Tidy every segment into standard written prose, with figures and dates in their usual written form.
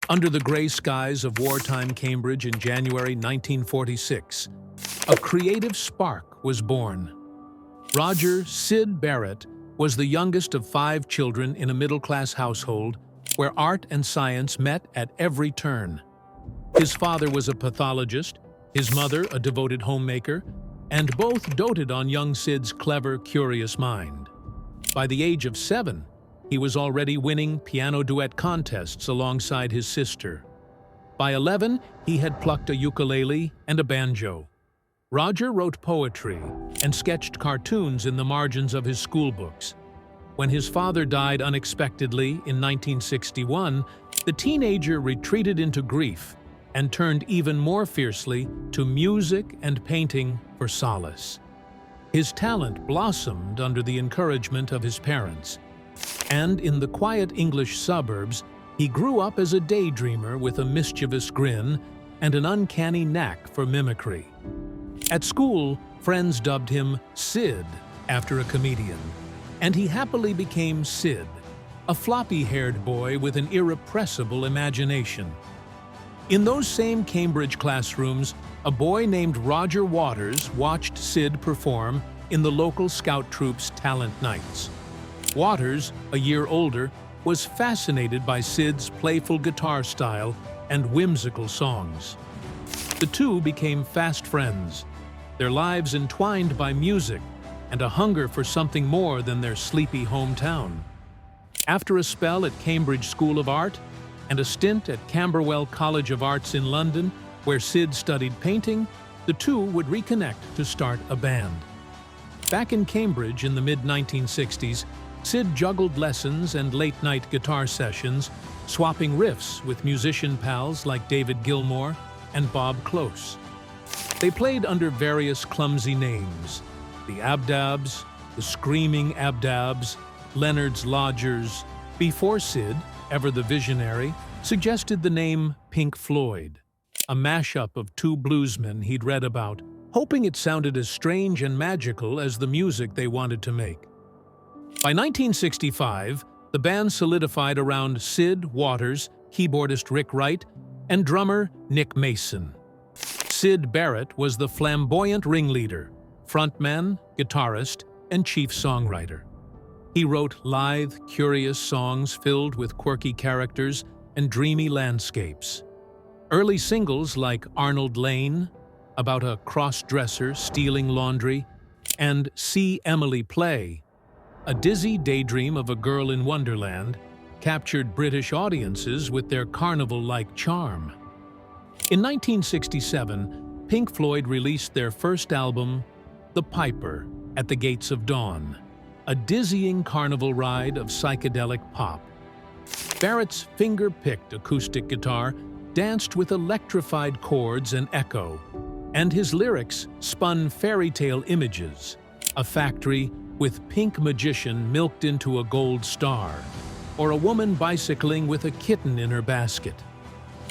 Under the gray skies of wartime Cambridge in January 1946, a creative spark was born. Roger Syd Barrett was the youngest of 5 children in a middle-class household where art and science met at every turn. His father was a pathologist, his mother a devoted homemaker, and both doted on young Syd's clever, curious mind. By the age of 7, he was already winning piano duet contests alongside his sister. By 11, he had plucked a ukulele and a banjo. Roger wrote poetry and sketched cartoons in the margins of his school books. When his father died unexpectedly in 1961, the teenager retreated into grief and turned even more fiercely to music and painting for solace. His talent blossomed under the encouragement of his parents, and in the quiet English suburbs, he grew up as a daydreamer with a mischievous grin and an uncanny knack for mimicry. At school, friends dubbed him Syd after a comedian, and he happily became Syd, a floppy-haired boy with an irrepressible imagination. In those same Cambridge classrooms, a boy named Roger Waters watched Syd perform in the local scout troop's talent nights. Waters, a year older, was fascinated by Syd's playful guitar style and whimsical songs. The two became fast friends, their lives entwined by music and a hunger for something more than their sleepy hometown. After a spell at Cambridge School of Art and a stint at Camberwell College of Arts in London, where Syd studied painting, the two would reconnect to start a band. Back in Cambridge in the mid-1960s, Syd juggled lessons and late-night guitar sessions, swapping riffs with musician pals like David Gilmour and Bob Close. They played under various clumsy names: the Abdabs, the Screaming Abdabs, Leonard's Lodgers, before Syd, ever the visionary, suggested the name Pink Floyd, a mashup of 2 bluesmen he'd read about, hoping it sounded as strange and magical as the music they wanted to make. By 1965, the band solidified around Syd, Waters, keyboardist Rick Wright, and drummer Nick Mason. Syd Barrett was the flamboyant ringleader, frontman, guitarist, and chief songwriter. He wrote lithe, curious songs filled with quirky characters and dreamy landscapes. Early singles like Arnold Lane, about a cross-dresser stealing laundry, and See Emily Play, a dizzy daydream of a girl in Wonderland, captured British audiences with their carnival-like charm. In 1967, Pink Floyd released their first album, The Piper at the Gates of Dawn, a dizzying carnival ride of psychedelic pop. Barrett's finger-picked acoustic guitar danced with electrified chords and echo, and his lyrics spun fairy tale images, a factory with pink magician milked into a gold star, or a woman bicycling with a kitten in her basket.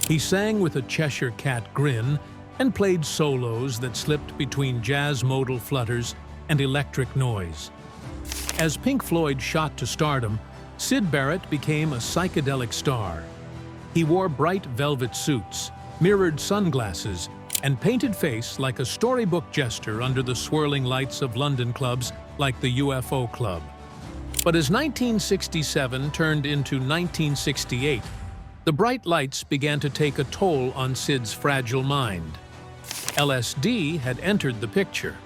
He sang with a Cheshire cat grin and played solos that slipped between jazz modal flutters and electric noise. As Pink Floyd shot to stardom, Syd Barrett became a psychedelic star. He wore bright velvet suits, mirrored sunglasses, and painted face like a storybook jester under the swirling lights of London clubs like the UFO Club. But as 1967 turned into 1968, the bright lights began to take a toll on Syd's fragile mind. LSD had entered the picture.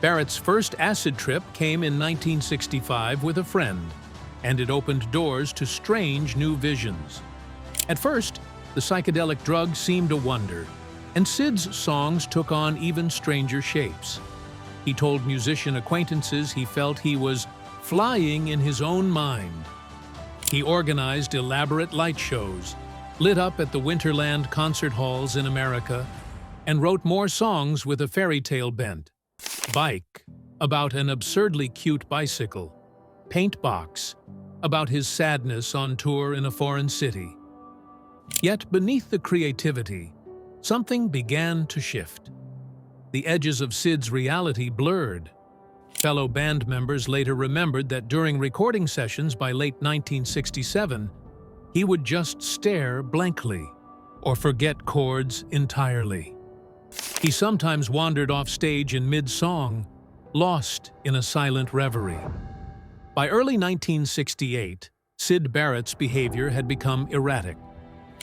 Barrett's first acid trip came in 1965 with a friend, and it opened doors to strange new visions. At first, the psychedelic drug seemed a wonder, and Syd's songs took on even stranger shapes. He told musician acquaintances he felt he was flying in his own mind. He organized elaborate light shows, lit up at the Winterland concert halls in America, and wrote more songs with a fairy tale bent. Bike, about an absurdly cute bicycle. Paint Box, about his sadness on tour in a foreign city. Yet beneath the creativity, something began to shift. The edges of Syd's reality blurred. Fellow band members later remembered that during recording sessions by late 1967, he would just stare blankly or forget chords entirely. He sometimes wandered off stage in mid-song, lost in a silent reverie. By early 1968, Syd Barrett's behavior had become erratic.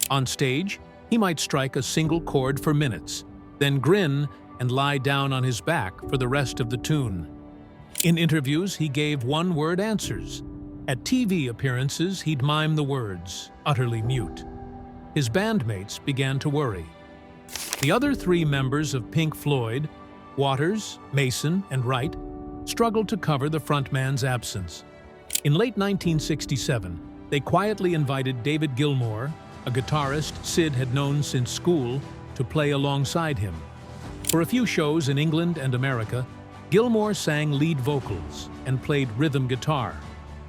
On stage, he might strike a single chord for minutes, then grin and lie down on his back for the rest of the tune. In interviews, he gave one-word answers. At TV appearances, he'd mime the words, utterly mute. His bandmates began to worry. The other three members of Pink Floyd, Waters, Mason, and Wright, struggled to cover the frontman's absence. In late 1967, they quietly invited David Gilmour, a guitarist Syd had known since school, to play alongside him. For a few shows in England and America, Gilmour sang lead vocals and played rhythm guitar,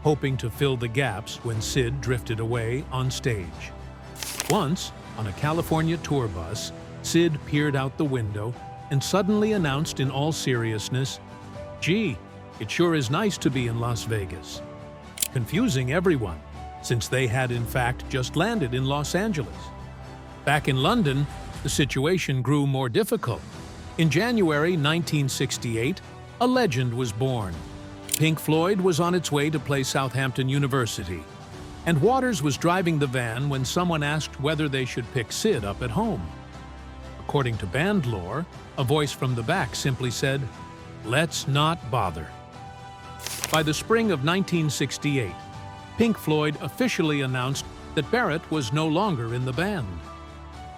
hoping to fill the gaps when Syd drifted away on stage. Once, on a California tour bus, Syd peered out the window and suddenly announced in all seriousness, "Gee, it sure is nice to be in Las Vegas," confusing everyone, since they had in fact just landed in Los Angeles. Back in London, the situation grew more difficult. In January 1968, a legend was born. Pink Floyd was on its way to play Southampton University, and Waters was driving the van when someone asked whether they should pick Syd up at home. According to band lore, a voice from the back simply said, "Let's not bother." By the spring of 1968, Pink Floyd officially announced that Barrett was no longer in the band.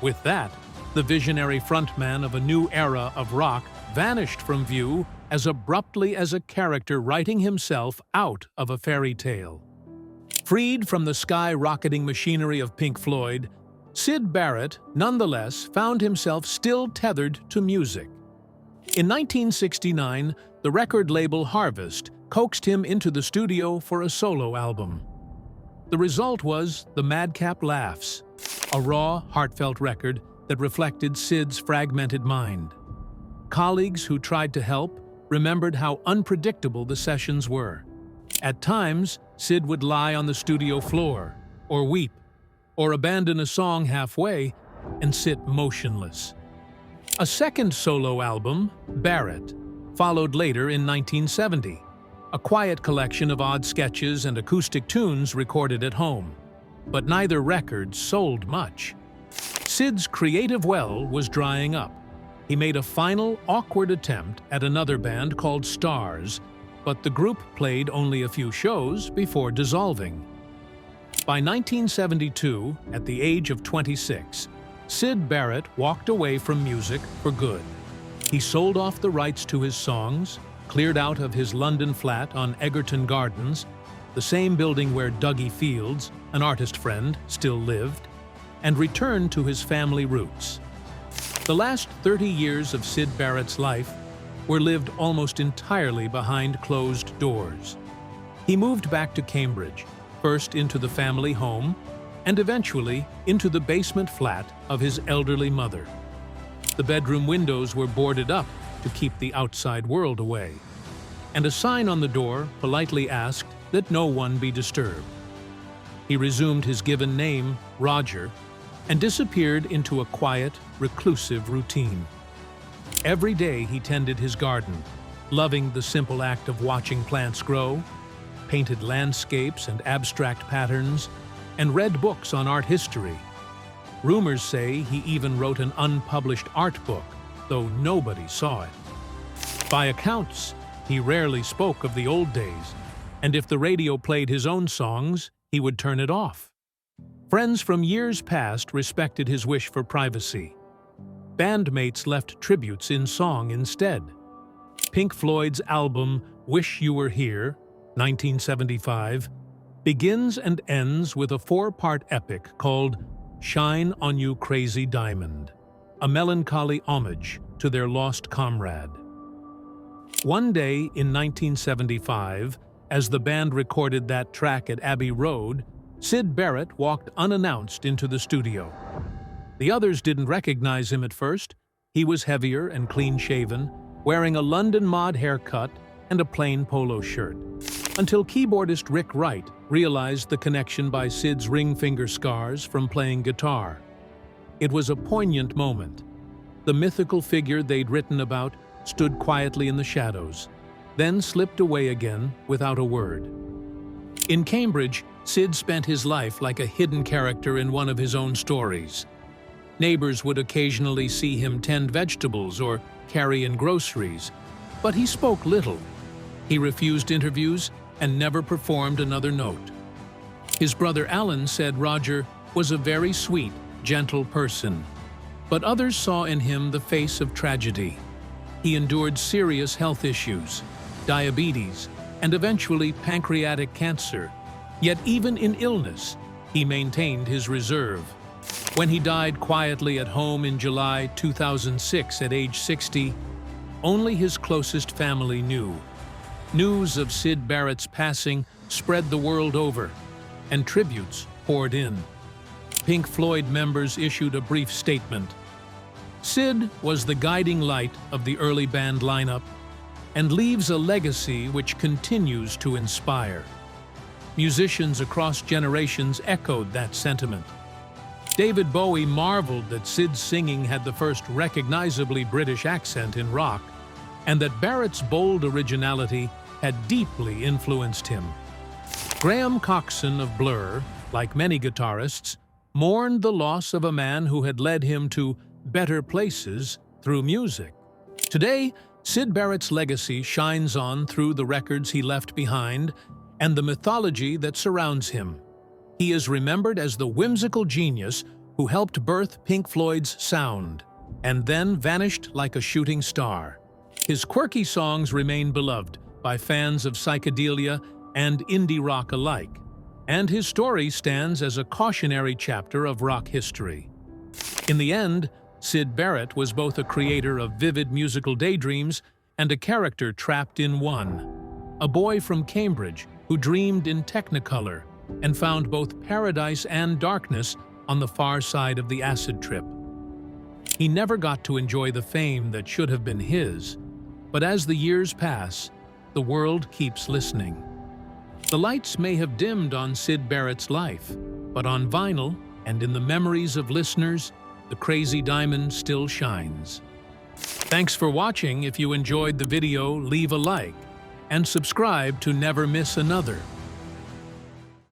With that, the visionary frontman of a new era of rock vanished from view as abruptly as a character writing himself out of a fairy tale. Freed from the skyrocketing machinery of Pink Floyd, Syd Barrett nonetheless found himself still tethered to music. In 1969, the record label Harvest coaxed him into the studio for a solo album. The result was The Madcap Laughs, a raw, heartfelt record that reflected Syd's fragmented mind. Colleagues who tried to help remembered how unpredictable the sessions were. At times, Syd would lie on the studio floor, or weep, or abandon a song halfway and sit motionless. A second solo album, Barrett, followed later in 1970, a quiet collection of odd sketches and acoustic tunes recorded at home. But neither record sold much. Syd's creative well was drying up. He made a final, awkward attempt at another band called Stars, but the group played only a few shows before dissolving. By 1972, at the age of 26, Syd Barrett walked away from music for good. He sold off the rights to his songs, cleared out of his London flat on Egerton Gardens, the same building where Dougie Fields, an artist friend, still lived, and returned to his family roots. The last 30 years of Syd Barrett's life were lived almost entirely behind closed doors. He moved back to Cambridge, first into the family home, and eventually into the basement flat of his elderly mother. The bedroom windows were boarded up to keep the outside world away, and a sign on the door politely asked that no one be disturbed. He resumed his given name, Roger, and disappeared into a quiet, reclusive routine. Every day he tended his garden, loving the simple act of watching plants grow, painted landscapes and abstract patterns, and read books on art history. Rumors say he even wrote an unpublished art book, though nobody saw it. By accounts, he rarely spoke of the old days, and if the radio played his own songs, he would turn it off. Friends from years past respected his wish for privacy. Bandmates left tributes in song instead. Pink Floyd's album Wish You Were Here, 1975, begins and ends with a four-part epic called Shine on You Crazy Diamond, a melancholy homage to their lost comrade. One day in 1975, as the band recorded that track at Abbey Road, Syd Barrett walked unannounced into the studio. The others didn't recognize him at first. He was heavier and clean-shaven, wearing a London mod haircut and a plain polo shirt. until keyboardist Rick Wright realized the connection by Syd's ring finger scars from playing guitar. It was a poignant moment. The mythical figure they'd written about stood quietly in the shadows, then slipped away again without a word. In Cambridge, Syd spent his life like a hidden character in one of his own stories. Neighbors would occasionally see him tend vegetables or carry in groceries, but he spoke little. He refused interviews and never performed another note. His brother Alan said Roger was a very sweet, gentle person, but others saw in him the face of tragedy. He endured serious health issues, diabetes, and eventually pancreatic cancer. Yet even in illness, he maintained his reserve. When he died quietly at home in July 2006 at age 60, only his closest family knew. News of Syd Barrett's passing spread the world over, and tributes poured in. Pink Floyd members issued a brief statement. Syd was the guiding light of the early band lineup and leaves a legacy which continues to inspire. Musicians across generations echoed that sentiment. David Bowie marveled that Syd's singing had the first recognizably British accent in rock, and that Barrett's bold originality had deeply influenced him. Graham Coxon of Blur, like many guitarists, mourned the loss of a man who had led him to better places through music. Today, Syd Barrett's legacy shines on through the records he left behind and the mythology that surrounds him. He is remembered as the whimsical genius who helped birth Pink Floyd's sound, and then vanished like a shooting star. His quirky songs remain beloved by fans of psychedelia and indie rock alike, and his story stands as a cautionary chapter of rock history. In the end, Syd Barrett was both a creator of vivid musical daydreams and a character trapped in one. A boy from Cambridge who dreamed in Technicolor and found both paradise and darkness on the far side of the acid trip. He never got to enjoy the fame that should have been his, but as the years pass, the world keeps listening. The lights may have dimmed on Syd Barrett's life, but on vinyl and in the memories of listeners, the crazy diamond still shines. Thanks for watching. If you enjoyed the video, leave a like and subscribe to never miss another.